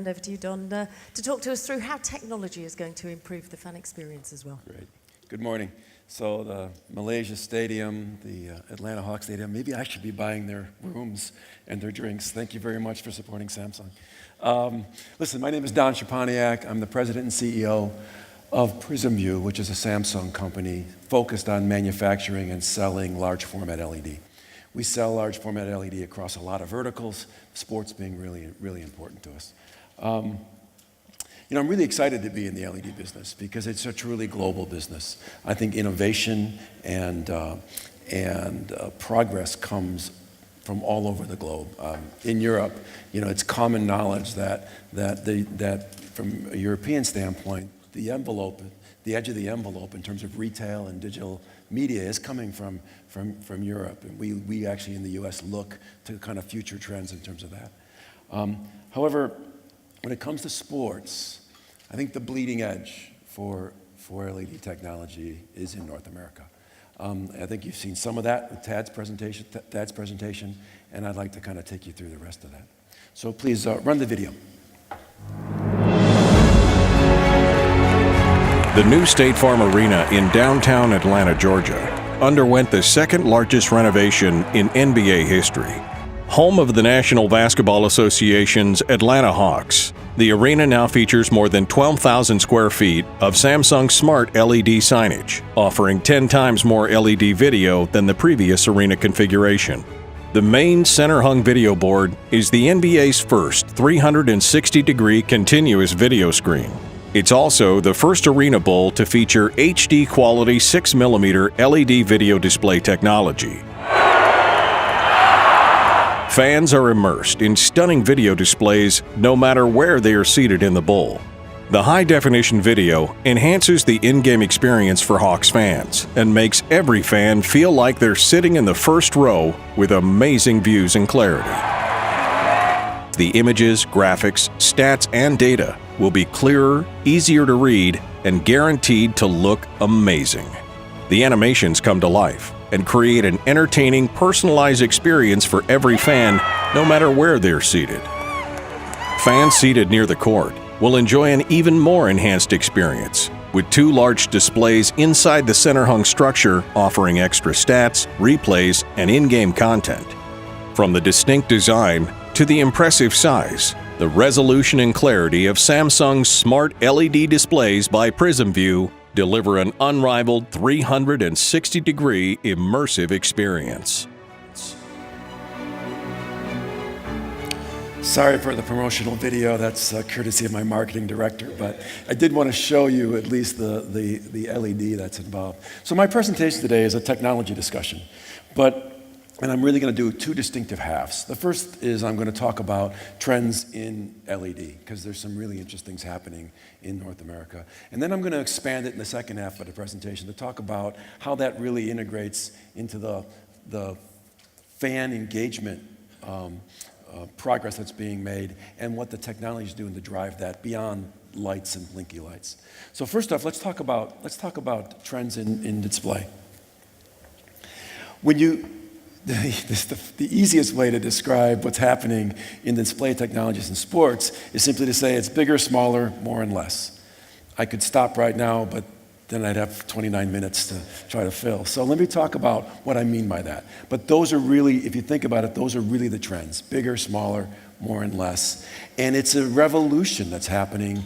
over to you, Don, to talk to us through how technology is going to improve the fan experience as well. Great. Good morning. So the Malaysia Stadium, the Atlanta Hawks Stadium, maybe I should be buying their rooms and their drinks. Thank you very much for supporting Samsung. Listen, my name is Don Szczepaniak. I'm the president and CEO of PrismView, which is a Samsung company focused on manufacturing and selling large format LED. We sell large format LED across a lot of verticals, sports being really, really important to us. I'm really excited to be in the LED business because it's a truly global business. I think innovation and progress comes from all over the globe. In Europe, it's common knowledge that from a European standpoint, the edge of the envelope in terms of retail and digital media is coming from Europe. And we actually in the US look to kind of future trends in terms of that. However, when it comes to sports, I think the bleeding edge for LED technology is in North America. I think you've seen some of that with Thad's presentation, and I'd like to kind of take you through the rest of that. So please run the video. The new State Farm Arena in downtown Atlanta, Georgia, underwent the second largest renovation in NBA history. Home of the National Basketball Association's Atlanta Hawks, the arena now features more than 12,000 square feet of Samsung Smart LED signage, offering 10 times more LED video than the previous arena configuration. The main center-hung video board is the NBA's first 360-degree continuous video screen. It's also the first Arena Bowl to feature HD-quality 6mm LED video display technology. Fans are immersed in stunning video displays no matter where they are seated in the bowl. The high-definition video enhances the in-game experience for Hawks fans and makes every fan feel like they're sitting in the first row with amazing views and clarity. The images, graphics, stats, and data will be clearer, easier to read, and guaranteed to look amazing. The animations come to life and create an entertaining, personalized experience for every fan, no matter where they're seated. Fans seated near the court will enjoy an even more enhanced experience, with 2 large displays inside the center-hung structure offering extra stats, replays, and in-game content. From the distinct design to the impressive size, the resolution and clarity of Samsung's smart LED displays by PrismView deliver an unrivaled 360-degree immersive experience. Sorry for the promotional video. That's courtesy of my marketing director, but I did want to show you at least the LED that's involved. So my presentation today is a technology discussion, and I'm really going to do 2 distinctive halves. The first is I'm going to talk about trends in LED, because there's some really interesting things happening in North America. And then I'm going to expand it in the second half of the presentation to talk about how that really integrates into the fan engagement progress that's being made and what the technology is doing to drive that beyond lights and blinky lights. So first off, let's talk about trends in display. The easiest way to describe what's happening in display technologies in sports is simply to say it's bigger, smaller, more and less. I could stop right now, but then I'd have 29 minutes to try to fill. So let me talk about what I mean by that. But those are really, if you think about it, those are really the trends. Bigger, smaller, more and less. And it's a revolution that's happening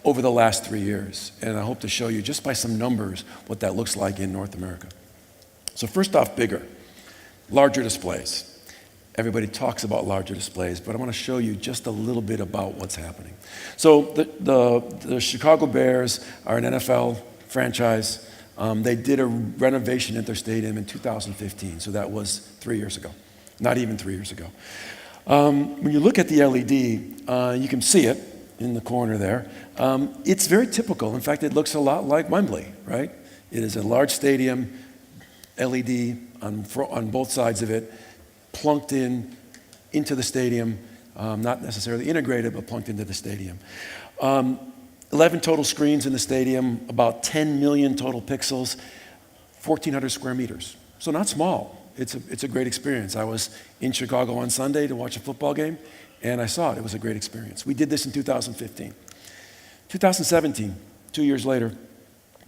over the last 3 years. And I hope to show you just by some numbers what that looks like in North America. So first off, bigger. Larger displays. Everybody talks about larger displays, but I want to show you just a little bit about what's happening. So the Chicago Bears are an NFL franchise. They did a renovation at their stadium in 2015, so that was 3 years ago. Not even 3 years ago. When you look at the LED, you can see it in the corner there. It's very typical. In fact, it looks a lot like Wembley, right? It is a large stadium, LED on both sides of it, plunked into the stadium, not necessarily integrated, but plunked into the stadium. 11 total screens in the stadium, about 10 million total pixels, 1,400 square meters. So not small. It's a great experience. I was in Chicago on Sunday to watch a football game, And I saw it. It was a great experience. We did this in 2015. 2017, 2 years later,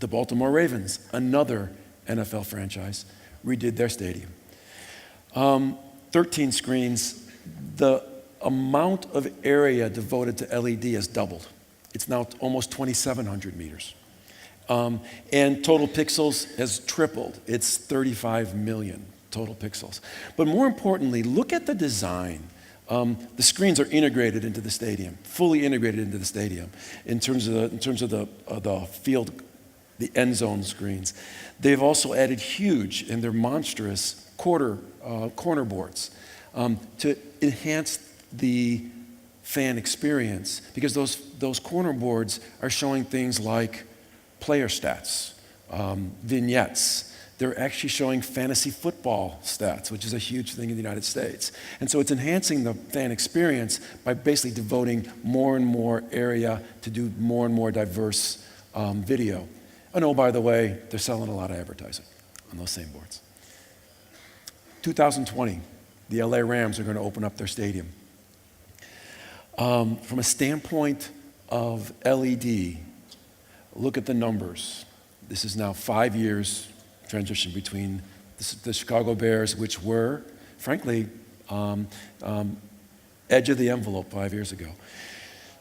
the Baltimore Ravens, another NFL franchise, redid their stadium. 13 screens. The amount of area devoted to LED has doubled. It's now almost 2,700 meters. And total pixels has tripled. It's 35 million total pixels. But more importantly, look at the design. The screens are integrated into the stadium, fully integrated into the stadium in terms of the field, the end zone screens. They've also added huge, and they're monstrous, corner boards to enhance the fan experience, because those corner boards are showing things like player stats, vignettes. They're actually showing fantasy football stats, which is a huge thing in the United States. And so it's enhancing the fan experience by basically devoting more and more area to do more and more diverse video. And oh, by the way, they're selling a lot of advertising on those same boards. 2020, the LA Rams are going to open up their stadium. From a standpoint of LED, look at the numbers. This is now 5 years transition between the Chicago Bears, which were, frankly, edge of the envelope 5 years ago.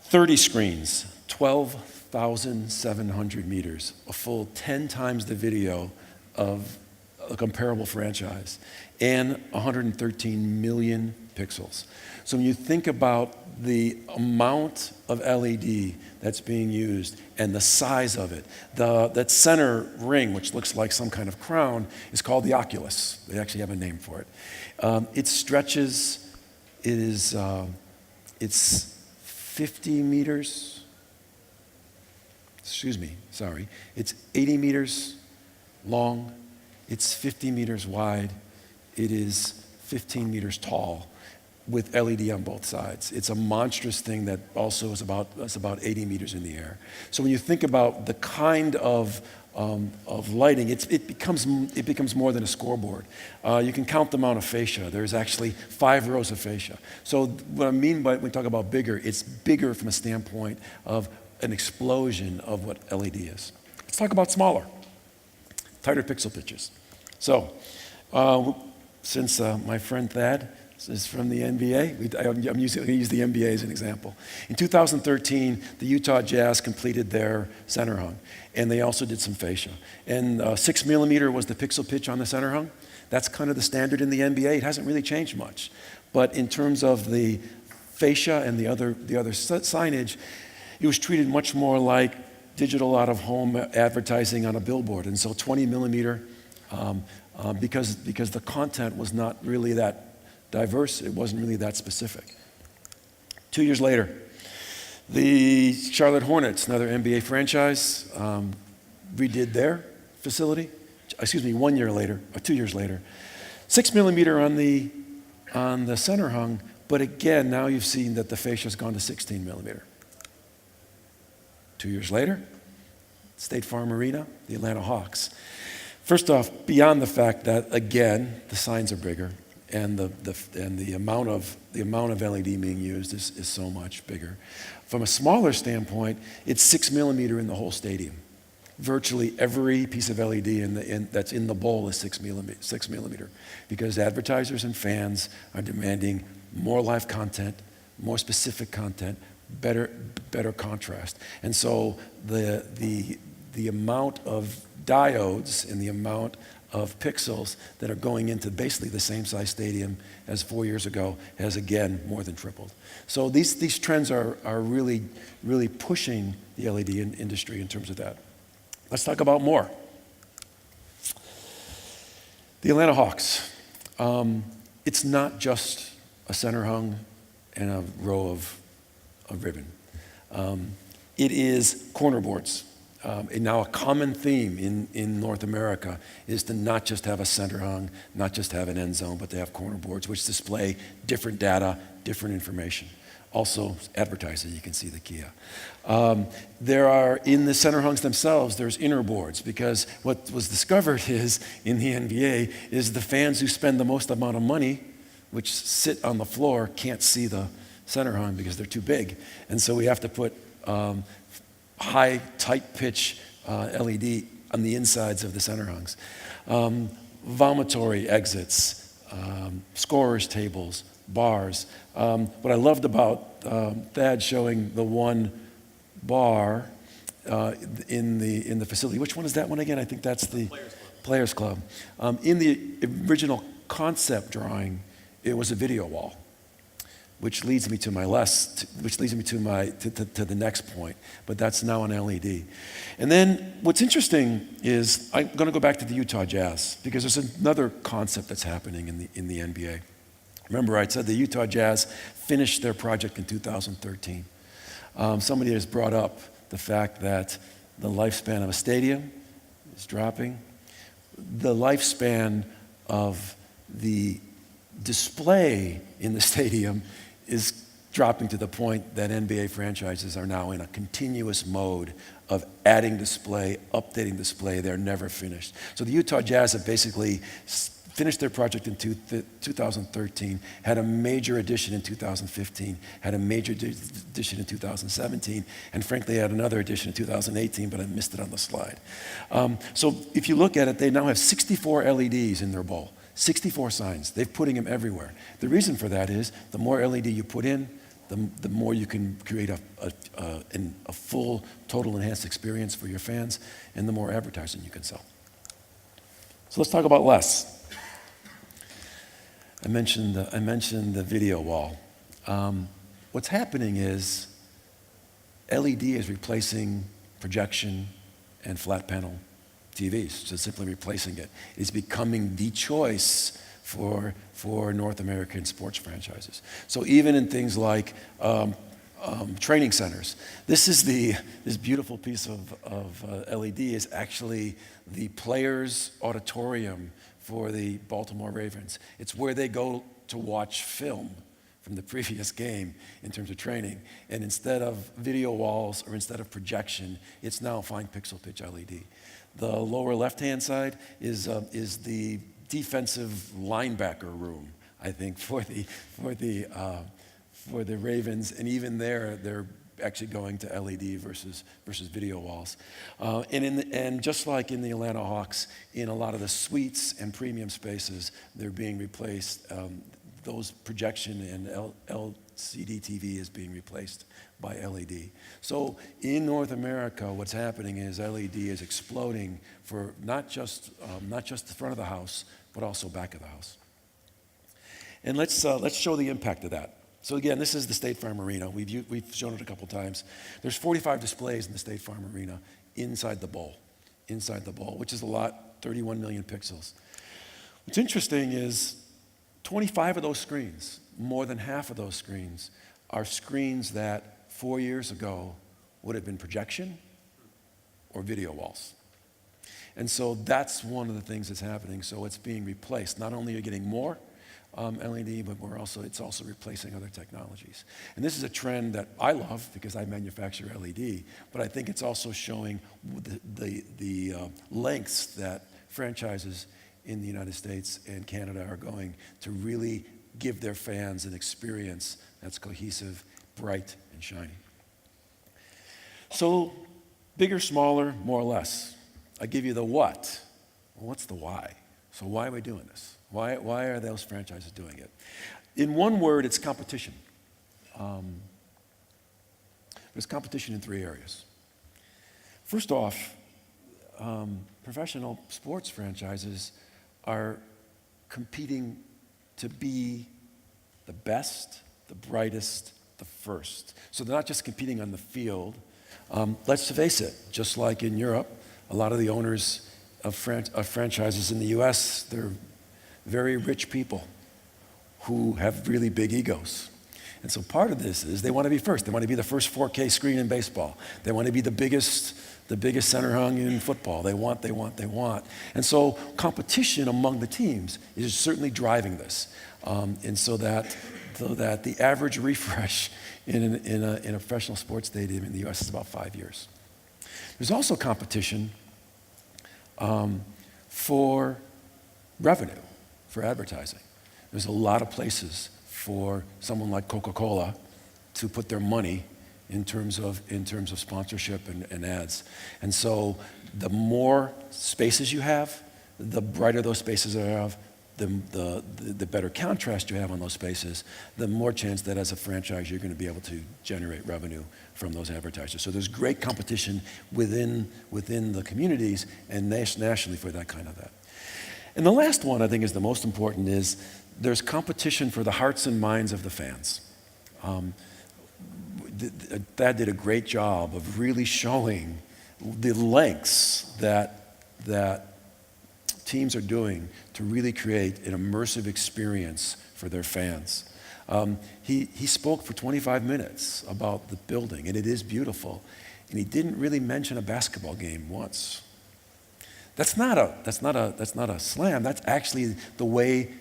30 screens, 12,700 meters, a full 10 times the video of a comparable franchise, and 113 million pixels. So when you think about the amount of LED that's being used and the size of it, that center ring, which looks like some kind of crown, is called the Oculus. They actually have a name for it. It stretches, it's 50 meters, it's 80 meters long, it's 50 meters wide, it is 15 meters tall, with LED on both sides. It's a monstrous thing that also is about 80 meters in the air. So when you think about the kind of lighting, it becomes more than a scoreboard. You can count the amount of fascia. There's actually 5 rows of fascia. So what I mean by when we talk about bigger, it's bigger from a standpoint of an explosion of what LED is. Let's talk about smaller, tighter pixel pitches. So since my friend Thad is from the NBA. I'm going to use the NBA as an example. In 2013, the Utah Jazz completed their center hung, and they also did some fascia. And 6 millimeter was the pixel pitch on the center hung. That's kind of the standard in the NBA. It hasn't really changed much. But in terms of the fascia and the other signage, it was treated much more like digital out-of-home advertising on a billboard. And so 20 millimeter, because the content was not really that diverse, it wasn't really that specific. 2 years later, the Charlotte Hornets, another NBA franchise, redid their facility. 1 year later, or 2 years later. 6 millimeter on the center hung, but again, now you've seen that the fascia's gone to 16 millimeter. 2 years later, State Farm Arena, the Atlanta Hawks. First off, beyond the fact that, again, the signs are bigger, and the amount of LED being used is so much bigger. From a smaller standpoint, it's 6 millimeter in the whole stadium. Virtually every piece of LED that's in the bowl is 6 millimeter, because advertisers and fans are demanding more live content, more specific content, better contrast. And so the amount of diodes and the amount of pixels that are going into basically the same size stadium as 4 years ago has again more than tripled. So these trends are really, really pushing the LED industry in terms of that. Let's talk about more. The Atlanta Hawks. It's not just a center hung and a row of ribbon. It is corner boards. And now a common theme in North America is to not just have a center hung, not just have an end zone, but to have corner boards which display different data, different information. Also, advertising, you can see the Kia. There are, in the center hungs themselves, there's inner boards, because what was discovered is, in the NBA, is the fans who spend the most amount of money, which sit on the floor, can't see the center hung because they're too big. And so we have to put high, tight pitch LED on the insides of the center hungs. Vomitory exits, scorers tables, bars. What I loved about Thad showing the one bar in the facility. Which one is that one again? I think that's the Players Club. In the original concept drawing, it was a video wall, which leads me to my to the next point. But that's now an LED. And then what's interesting is I'm going to go back to the Utah Jazz because there's another concept that's happening in the NBA. Remember, I said the Utah Jazz finished their project in 2013. Somebody has brought up the fact that the lifespan of a stadium is dropping. The lifespan of the display in the stadium is dropping to the point that NBA franchises are now in a continuous mode of adding display, updating display. They're never finished. So the Utah Jazz have basically finished their project in 2013, had a major addition in 2015, had a major addition in 2017, and frankly had another addition in 2018, but I missed it on the slide. So if you look at it, they now have 64 LEDs in their bowl, 64 signs. They're putting them everywhere. The reason for that is the more LED you put in, the more you can create a full, total enhanced experience for your fans, and the more advertising you can sell. So let's talk about less. I mentioned the video wall. What's happening is LED is replacing projection and flat panel TVs, just simply replacing it. It's becoming the choice for North American sports franchises. So even in things like training centers, this beautiful piece of LED is actually the players' auditorium for the Baltimore Ravens. It's where they go to watch film from the previous game in terms of training. And instead of video walls or instead of projection, it's now fine pixel pitch LED. The lower left-hand side is the defensive linebacker room, I think, for the Ravens. And even there, they're actually going to LED versus video walls. And just like in the Atlanta Hawks, in a lot of the suites and premium spaces, they're being replaced. Those projection and LCD TV is being replaced by LED. So in North America, what's happening is LED is exploding for not just the front of the house, but also back of the house. And let's show the impact of that. So again, this is the State Farm Arena. We've shown it a couple times. There's 45 displays in the State Farm Arena inside the bowl, which is a lot, 31 million pixels. What's interesting is 25 of those screens, more than half of those screens, are screens that 4 years ago would have been projection or video walls. And so that's one of the things that's happening. So it's being replaced. Not only are you getting more LED, but it's also replacing other technologies. And this is a trend that I love because I manufacture LED, but I think it's also showing the lengths that franchises in the United States and Canada are going to really give their fans an experience that's cohesive, bright, and shiny. So bigger, smaller, more or less. I give you the what. Well, what's the why? So why are we doing this? Why are those franchises doing it? In one word, it's competition. There's competition in 3 areas. First off, professional sports franchises are competing to be the best, the brightest, the first. So they're not just competing on the field. Let's face it, just like in Europe, a lot of the owners of franchises in the US, they're very rich people who have really big egos. And so part of this is they want to be first. They want to be the first 4K screen in baseball. They want to be the biggest center hung in football. They want. And so competition among the teams is certainly driving this. And so that the average refresh in a professional sports stadium in the US is about 5 years. There's also competition for revenue, for advertising. There's a lot of places for someone like Coca-Cola to put their money in terms of sponsorship and ads. And so the more spaces you have, the brighter those spaces are, the better contrast you have on those spaces, the more chance that as a franchise you're going to be able to generate revenue from those advertisers. So there's great competition within the communities and nationally for that kind of that. And the last one I think is the most important is there's competition for the hearts and minds of the fans. Thad did a great job of really showing the lengths that teams are doing to really create an immersive experience for their fans. He spoke for 25 minutes about the building, and it is beautiful. And he didn't really mention a basketball game once. That's not a slam. That's actually the way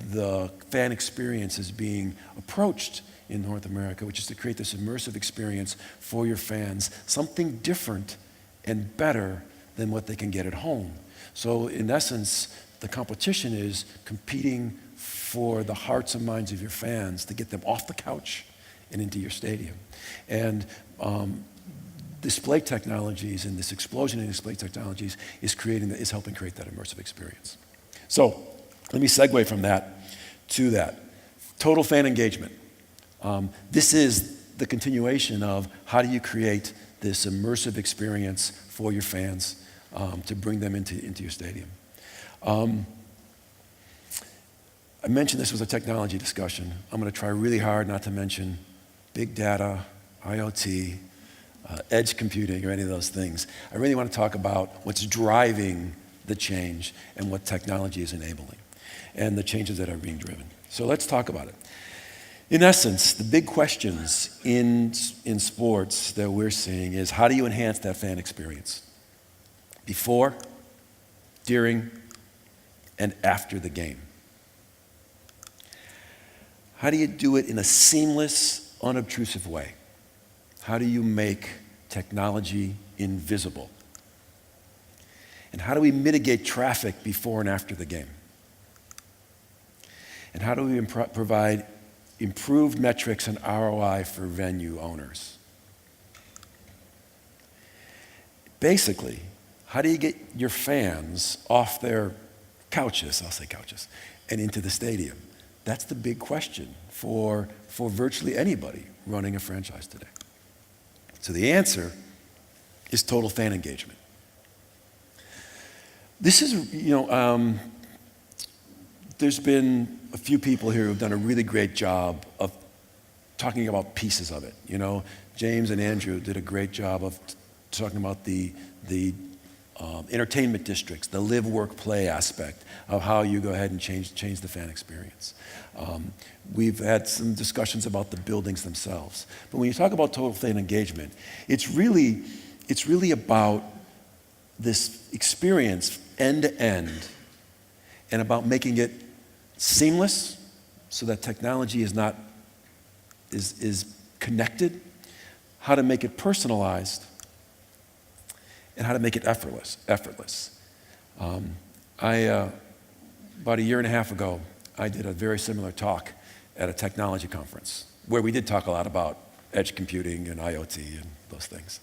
the fan experience is being approached in North America, which is to create this immersive experience for your fans, something different and better than what they can get at home. So in essence, the competition is competing for the hearts and minds of your fans to get them off the couch and into your stadium. And display technologies and this explosion in display technologies is helping create that immersive experience. So let me segue from that to that. Total fan engagement. This is the continuation of how do you create this immersive experience for your fans to bring them into your stadium. I mentioned this was a technology discussion. I'm going to try really hard not to mention big data, IoT, edge computing, or any of those things. I really want to talk about what's driving the change and what technology is enabling and the changes that are being driven. So let's talk about it. In essence, the big questions in sports that we're seeing is how do you enhance that fan experience? Before, during, and after the game. How do you do it in a seamless, unobtrusive way? How do you make technology invisible? And how do we mitigate traffic before and after the game? And how do we provide improved metrics and ROI for venue owners? Basically, how do you get your fans off their couches, I'll say couches, and into the stadium? That's the big question for virtually anybody running a franchise today. So the answer is total fan engagement. This is, there's been a few people here who've done a really great job of talking about pieces of it. James and Andrew did a great job of talking about the entertainment districts, the live, work, play aspect of how you go ahead and change the fan experience. We've had some discussions about the buildings themselves. But when you talk about total fan engagement, it's really about this experience end to end and about making it seamless so that technology is connected, how to make it personalized, and how to make it effortless. About a year and a half ago, I did a very similar talk at a technology conference where we did talk a lot about edge computing and IoT and those things.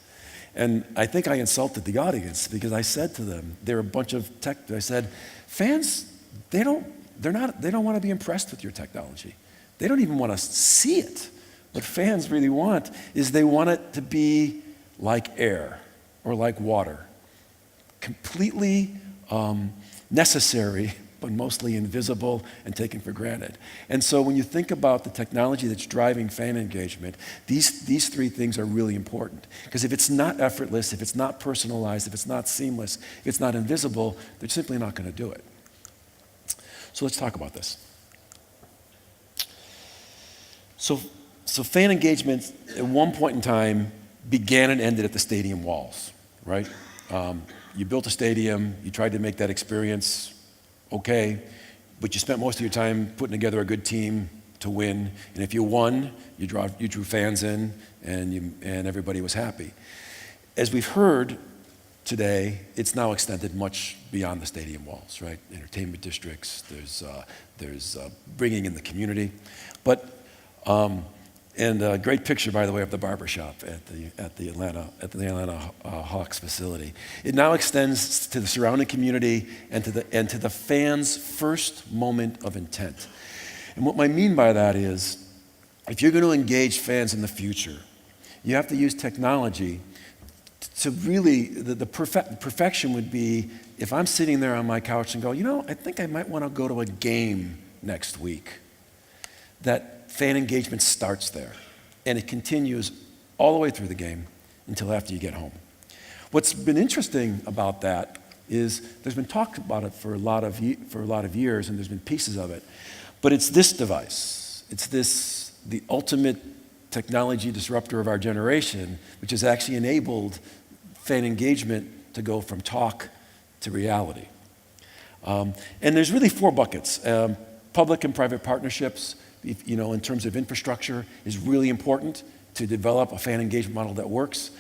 And I think I insulted the audience because I said to them, they're a bunch of tech, I said, fans, they don't want to be impressed with your technology. They don't even want to see it. What fans really want is they want it to be like air or like water, completely necessary, but mostly invisible and taken for granted. And so when you think about the technology that's driving fan engagement, these three things are really important. Because if it's not effortless, if it's not personalized, if it's not seamless, if it's not invisible, they're simply not going to do it. So let's talk about this. So fan engagement at one point in time began and ended at the stadium walls, right? You built a stadium, you tried to make that experience okay, but you spent most of your time putting together a good team to win, and if you won, you drew fans in, and everybody was happy. As we've heard today, it's now extended much beyond the stadium walls, right? Entertainment districts, there's bringing in the community. But And a great picture, by the way, of the barbershop at the Atlanta Hawks facility. It now extends to the surrounding community and to the fans' first moment of intent. And what I mean by that is, if you're going to engage fans in the future, you have to use technology to really, perfection would be if I'm sitting there on my couch and go, I think I might want to go to a game next week. That fan engagement starts there, and it continues all the way through the game until after you get home. What's been interesting about that is there's been talk about it for a lot of years, and there's been pieces of it, but it's this device. It's the ultimate technology disruptor of our generation, which has actually enabled fan engagement to go from talk to reality. And there's really 4 buckets. Public and private partnerships, in terms of infrastructure, is really important to develop a fan engagement model that works.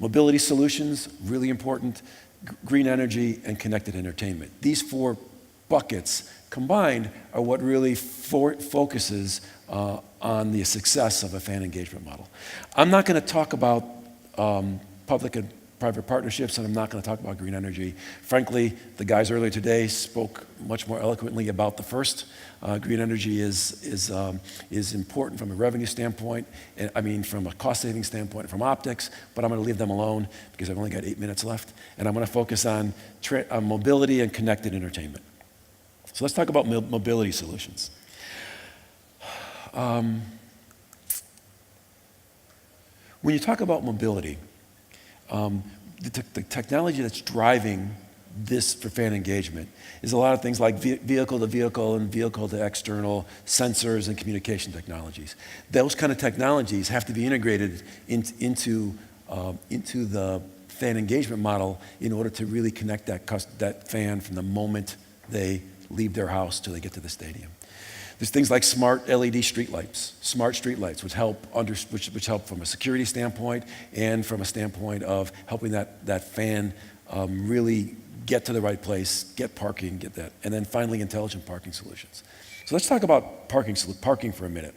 Mobility solutions, really important. Green energy and connected entertainment. These 4 buckets combined are what really focuses on the success of a fan engagement model. I'm not going to talk about public and private partnerships, and I'm not going to talk about green energy. Frankly, the guys earlier today spoke much more eloquently about the first. Green energy is important from a revenue standpoint, from a cost-saving standpoint, from optics, but I'm going to leave them alone because I've only got 8 minutes left, and I'm going to focus on mobility and connected entertainment. So let's talk about mobility solutions. When you talk about mobility, the technology that's driving this for fan engagement is a lot of things like vehicle to vehicle and vehicle to external sensors and communication technologies. Those kind of technologies have to be integrated into the fan engagement model in order to really connect that fan from the moment they leave their house till they get to the stadium. There's things like smart LED streetlights, which help from a security standpoint and from a standpoint of helping that fan really get to the right place, get parking, get that. And then finally, intelligent parking solutions. So let's talk about parking for a minute.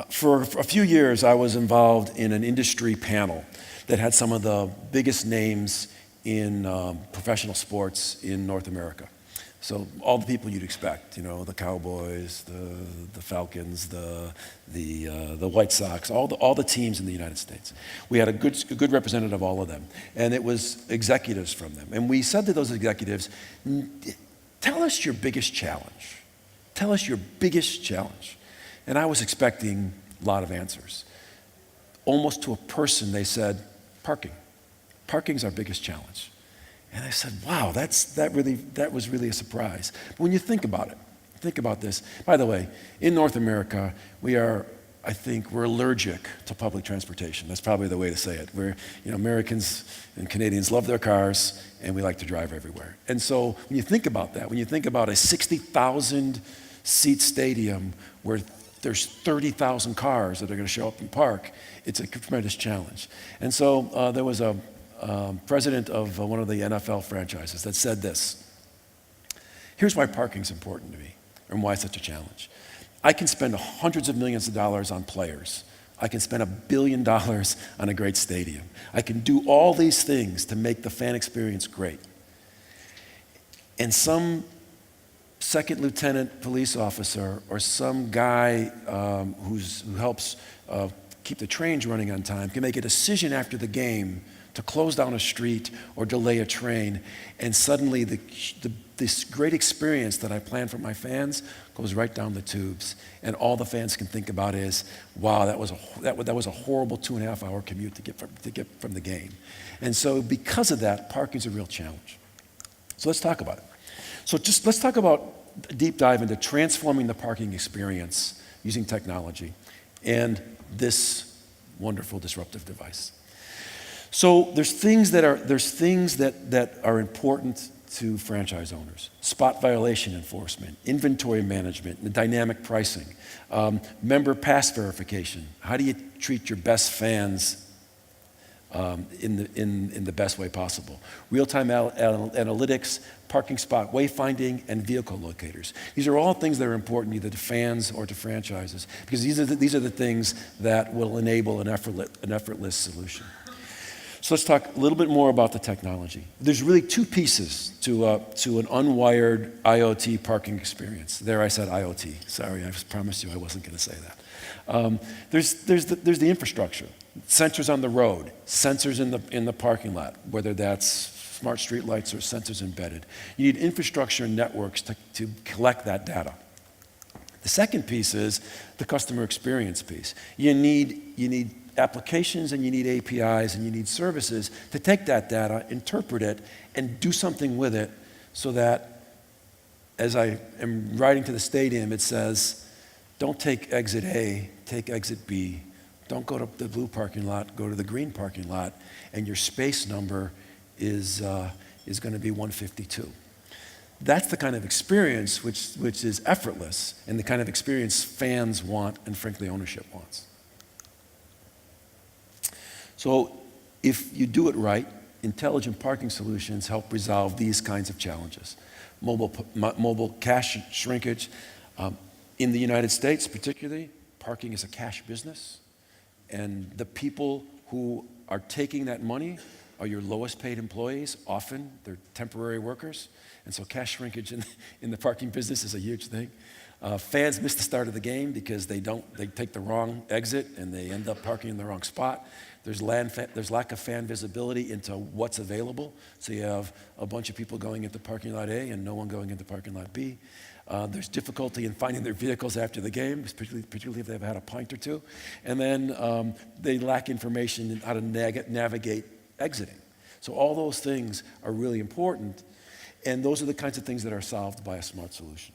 For a few years, I was involved in an industry panel that had some of the biggest names in professional sports in North America. So all the people you'd expect, the Cowboys, the Falcons, the White Sox, all the teams in the United States. We had a good representative of all of them, and it was executives from them. And we said to those executives, tell us your biggest challenge. Tell us your biggest challenge. And I was expecting a lot of answers. Almost to a person, they said, parking. Parking's our biggest challenge. And I said, wow, that was really a surprise. But when you think about this. By the way, in North America, we're allergic to public transportation. That's probably the way to say it. Americans and Canadians love their cars, and we like to drive everywhere. And so when you think about that, when you think about a 60,000 seat stadium where there's 30,000 cars that are going to show up and park, it's a tremendous challenge. And so there was a president of one of the NFL franchises that said this: here's why parking's important to me and why it's such a challenge. I can spend hundreds of millions of dollars on players. I can spend $1 billion on a great stadium. I can do all these things to make the fan experience great. And some second lieutenant police officer or some guy who helps keep the trains running on time can make a decision after the game to close down a street or delay a train, and suddenly this great experience that I planned for my fans goes right down the tubes, and all the fans can think about is, wow, that was a horrible 2.5-hour commute to get from the game. And so because of that, parking's a real challenge. So let's talk about it. So let's talk about a deep dive into transforming the parking experience using technology and this wonderful disruptive device. So there's things that are important to franchise owners: spot violation enforcement, inventory management, and dynamic pricing, member pass verification. How do you treat your best fans in the best way possible. Real-time analytics, parking spot wayfinding, and vehicle locators. These are all things that are important either to fans or to franchises, because these are the things that will enable an effortless solution. So let's talk a little bit more about the technology. There's really two pieces to an unwired IoT parking experience. There I said IoT. Sorry, I promised you I wasn't going to say that. There's the infrastructure, sensors on the road, sensors in the parking lot, whether that's smart street lights or sensors embedded. You need infrastructure and networks to collect that data. The second piece is the customer experience piece. You need applications, and you need APIs, and you need services to take that data, interpret it, and do something with it so that as I am riding to the stadium, it says, don't take exit A, take exit B. Don't go to the blue parking lot, go to the green parking lot, and your space number is going to be 152. That's the kind of experience which is effortless, and the kind of experience fans want and frankly ownership wants. So if you do it right, intelligent parking solutions help resolve these kinds of challenges. Mobile cash shrinkage. In the United States particularly, parking is a cash business, and the people who are taking that money are your lowest paid employees. Often they're temporary workers, and so cash shrinkage in the parking business is a huge thing. Fans miss the start of the game because they take the wrong exit and they end up parking in the wrong spot. There's lack of fan visibility into what's available. So you have a bunch of people going into parking lot A and no one going into parking lot B. There's difficulty in finding their vehicles after the game, particularly if they've had a pint or two. And then they lack information in how to navigate exiting. So all those things are really important, and those are the kinds of things that are solved by a smart solution.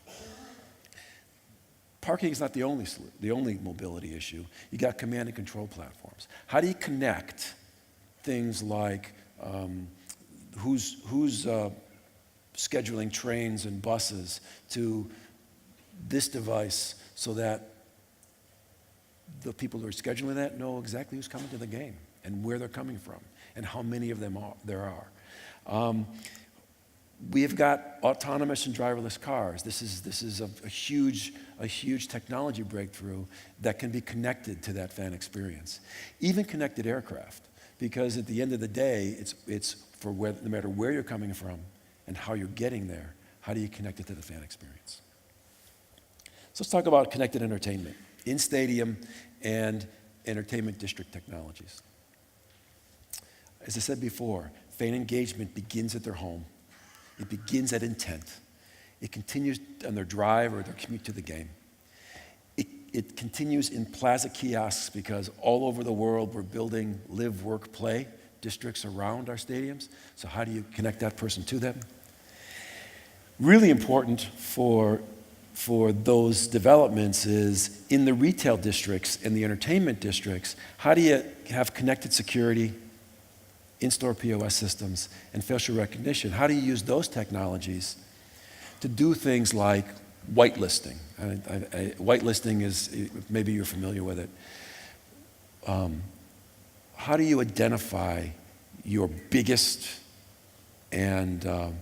Parking is not the only mobility issue. You got command and control platforms. How do you connect things like who's scheduling trains and buses to this device so that the people who are scheduling that know exactly who's coming to the game and where they're coming from and how many of them there are. We have got autonomous and driverless cars. This is a huge technology breakthrough that can be connected to that fan experience. Even connected aircraft, because at the end of the day, it's for no matter where you're coming from and how you're getting there, how do you connect it to the fan experience? So let's talk about connected entertainment, in-stadium and entertainment district technologies. As I said before, fan engagement begins at their home. It begins at intent. It continues on their drive or their commute to the game. It continues in plaza kiosks because all over the world we're building live, work, play districts around our stadiums. So how do you connect that person to them? Really important for those developments is in the retail districts and the entertainment districts, how do you have connected security, in-store POS systems, and facial recognition? How do you use those technologies to do things like whitelisting? Whitelisting is, maybe you're familiar with it. How do you identify your biggest and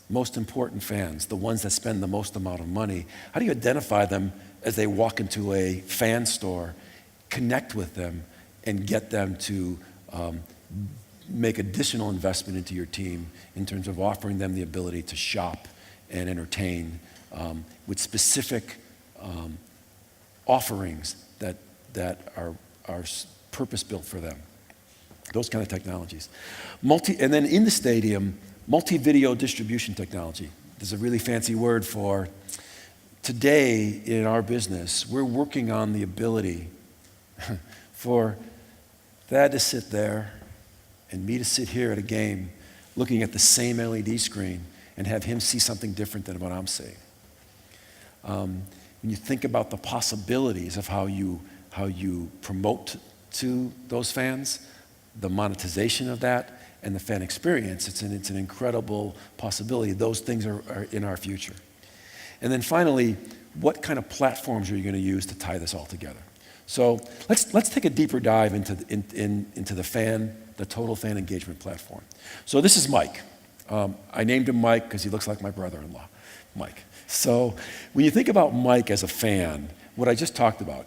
most important fans, the ones that spend the most amount of money? How do you identify them as they walk into a fan store, connect with them, and get them to make additional investment into your team in terms of offering them the ability to shop and entertain with specific offerings that are purpose-built for them. Those kind of technologies. And then in the stadium, multi-video distribution technology. There's a really fancy word for today in our business, we're working on the ability for Thad to sit there and me to sit here at a game looking at the same LED screen and have him see something different than what I'm seeing. When you think about the possibilities of how you promote to those fans, the monetization of that, and the fan experience, it's an incredible possibility. Those things are in our future. And then finally, what kind of platforms are you going to use to tie this all together? So let's take a deeper dive into the fan the total fan engagement platform. So this is Mike. I named him Mike because he looks like my brother-in-law, Mike. So when you think about Mike as a fan, what I just talked about,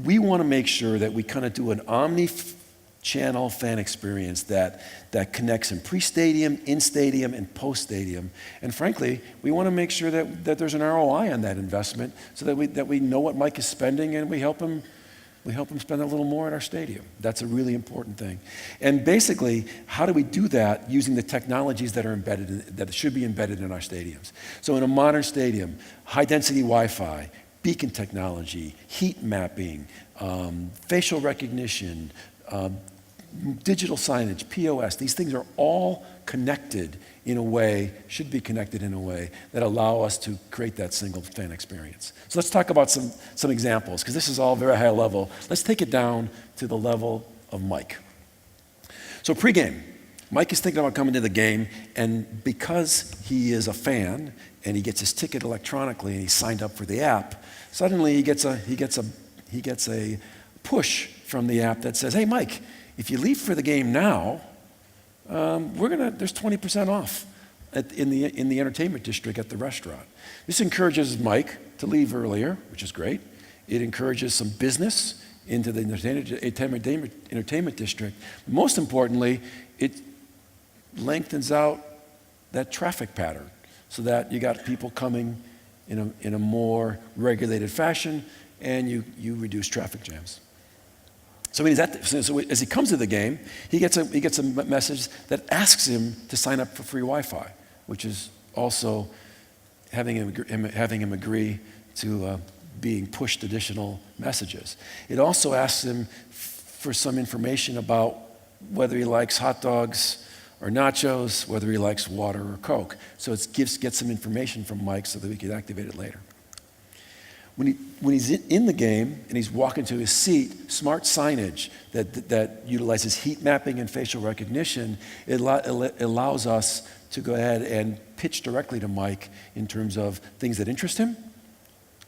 we want to make sure that we kind of do an omni-channel fan experience that connects in pre-stadium, in-stadium, and post-stadium. And frankly, we want to make sure that there's an ROI on that investment so that we know what Mike is spending and we help him spend a little more at our stadium. That's a really important thing. And basically, how do we do that using the technologies that are that should be embedded in our stadiums? So in a modern stadium, high-density Wi-Fi, beacon technology, heat mapping, facial recognition, digital signage, POS, these things are all connected in a way, should be connected in a way that allow us to create that single fan experience. So let's talk about some examples, because this is all very high level. Let's take it down to the level of Mike. So pregame, Mike is thinking about coming to the game, and because he is a fan and he gets his ticket electronically and he's signed up for the app, suddenly he gets a push from the app that says, "Hey, Mike, if you leave for the game now, there's 20% off in the entertainment district at the restaurant." This encourages Mike to leave earlier, which is great. It encourages some business into the entertainment district. Most importantly, it lengthens out that traffic pattern so that you got people coming in a more regulated fashion, and you reduce traffic jams. So as he comes to the game, he gets a message that asks him to sign up for free Wi-Fi, which is also having him agree to being pushed additional messages. It also asks him for some information about whether he likes hot dogs or nachos, whether he likes water or Coke. So it gets some information from Mike so that we can activate it later. When he's in the game and he's walking to his seat, smart signage that utilizes heat mapping and facial recognition, it allows us to go ahead and pitch directly to Mike in terms of things that interest him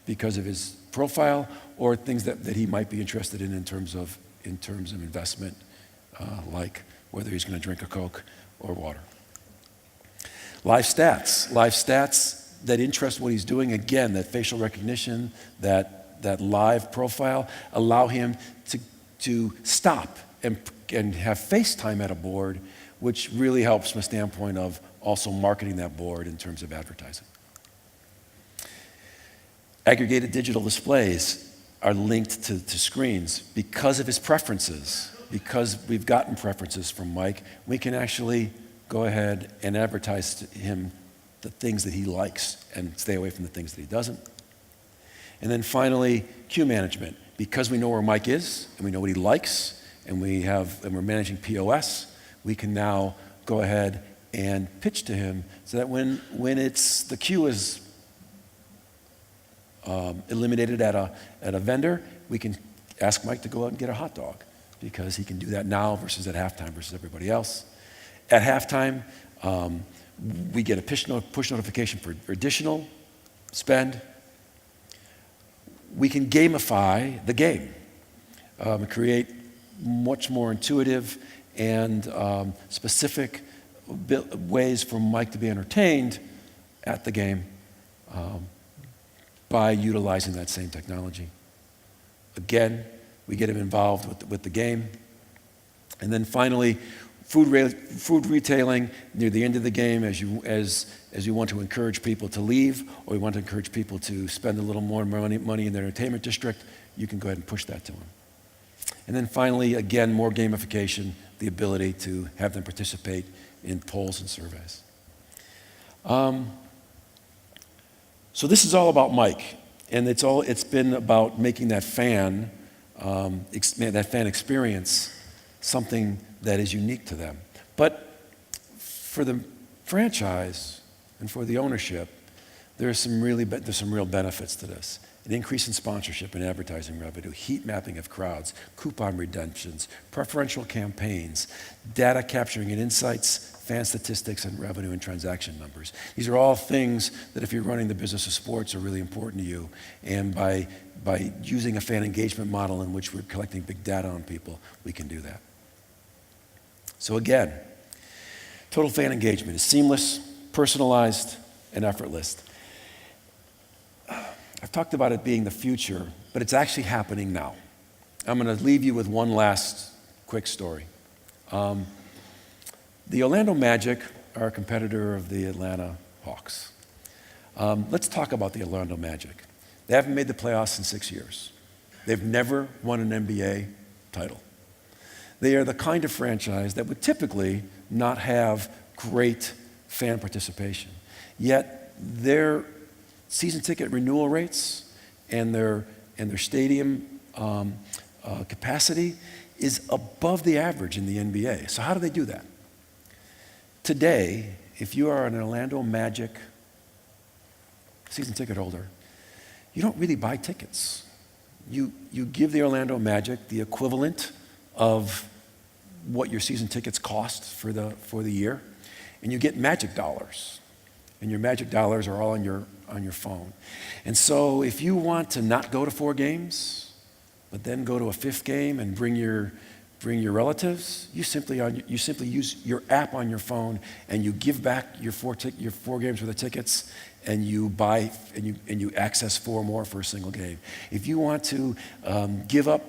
because of his profile, or things that he might be interested in terms of investment, like whether he's going to drink a Coke or water. Live stats that interest what he's doing. Again, that facial recognition, that live profile, allow him to stop and have FaceTime at a board, which really helps from a standpoint of also marketing that board in terms of advertising. Aggregated digital displays are linked to screens because of his preferences. Because we've gotten preferences from Mike, we can actually go ahead and advertise to him the things that he likes and stay away from the things that he doesn't. And then finally, queue management. Because we know where Mike is and we know what he likes, and we're managing POS, we can now go ahead and pitch to him so that when the queue is eliminated at a vendor, we can ask Mike to go out and get a hot dog, because he can do that now versus at halftime versus everybody else. At halftime, we get a push notification for additional spend. We can gamify the game, create much more intuitive and specific ways for Mike to be entertained at the game by utilizing that same technology. Again, we get him involved with the game. And then finally, food retailing near the end of the game, as you want to encourage people to leave, or you want to encourage people to spend a little more money in their entertainment district, you can go ahead and push that to them. And then finally, again, more gamification, the ability to have them participate in polls and surveys. So this is all about Mike, and it's been about making that fan experience something that is unique to them. But for the franchise and for the ownership, there's some real benefits to this. An increase in sponsorship and advertising revenue, heat mapping of crowds, coupon redemptions, preferential campaigns, data capturing and insights, fan statistics, and revenue and transaction numbers. These are all things that, if you're running the business of sports, are really important to you. And by using a fan engagement model in which we're collecting big data on people, we can do that. So again, total fan engagement is seamless, personalized, and effortless. I've talked about it being the future, but it's actually happening now. I'm going to leave you with one last quick story. The Orlando Magic are a competitor of the Atlanta Hawks. Let's talk about the Orlando Magic. They haven't made the playoffs in 6 years. They've never won an NBA title. They are the kind of franchise that would typically not have great fan participation. Yet their season ticket renewal rates and their stadium capacity is above the average in the NBA. So how do they do that? Today, if you are an Orlando Magic season ticket holder, you don't really buy tickets. You give the Orlando Magic the equivalent of what your season tickets cost for the year, and you get Magic dollars. And your Magic dollars are all on your phone. And so if you want to not go to 4 games, but then go to a 5th game and bring your relatives, you simply use your app on your phone and you give back your 4 games worth of tickets, and you buy and you access 4 more for a single game. If you want to give up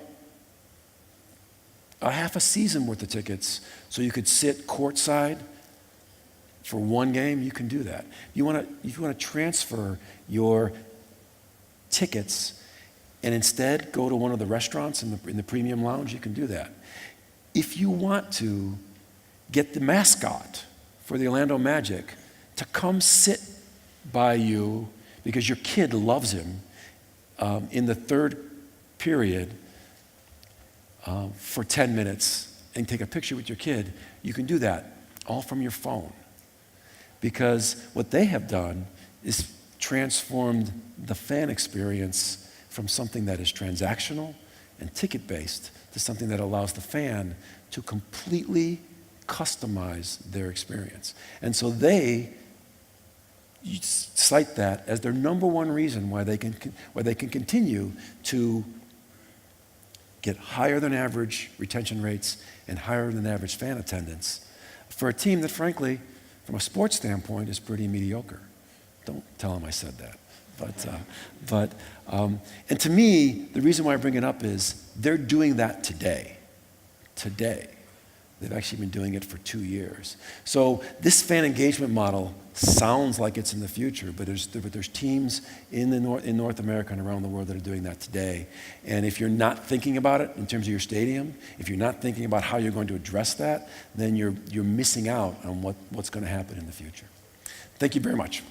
a half a season worth of tickets so you could sit courtside for 1 game, you can do that. If you want to transfer your tickets and instead go to one of the restaurants in the premium lounge, you can do that. If you want to get the mascot for the Orlando Magic to come sit by you because your kid loves him in the 3rd period for 10 minutes and take a picture with your kid, you can do that all from your phone. Because what they have done is transformed the fan experience from something that is transactional and ticket-based to something that allows the fan to completely customize their experience. And so they cite that as their number one reason why they can continue to get higher than average retention rates and higher than average fan attendance for a team that, frankly, from a sports standpoint, is pretty mediocre. Don't tell them I said that. And to me, the reason why I bring it up is they're doing that today. Today. They've actually been doing it for 2 years. So this fan engagement model sounds like it's in the future, but there's teams in North America and around the world that are doing that today. And if you're not thinking about it in terms of your stadium, if you're not thinking about how you're going to address that, then you're missing out on what's going to happen in the future. Thank you very much.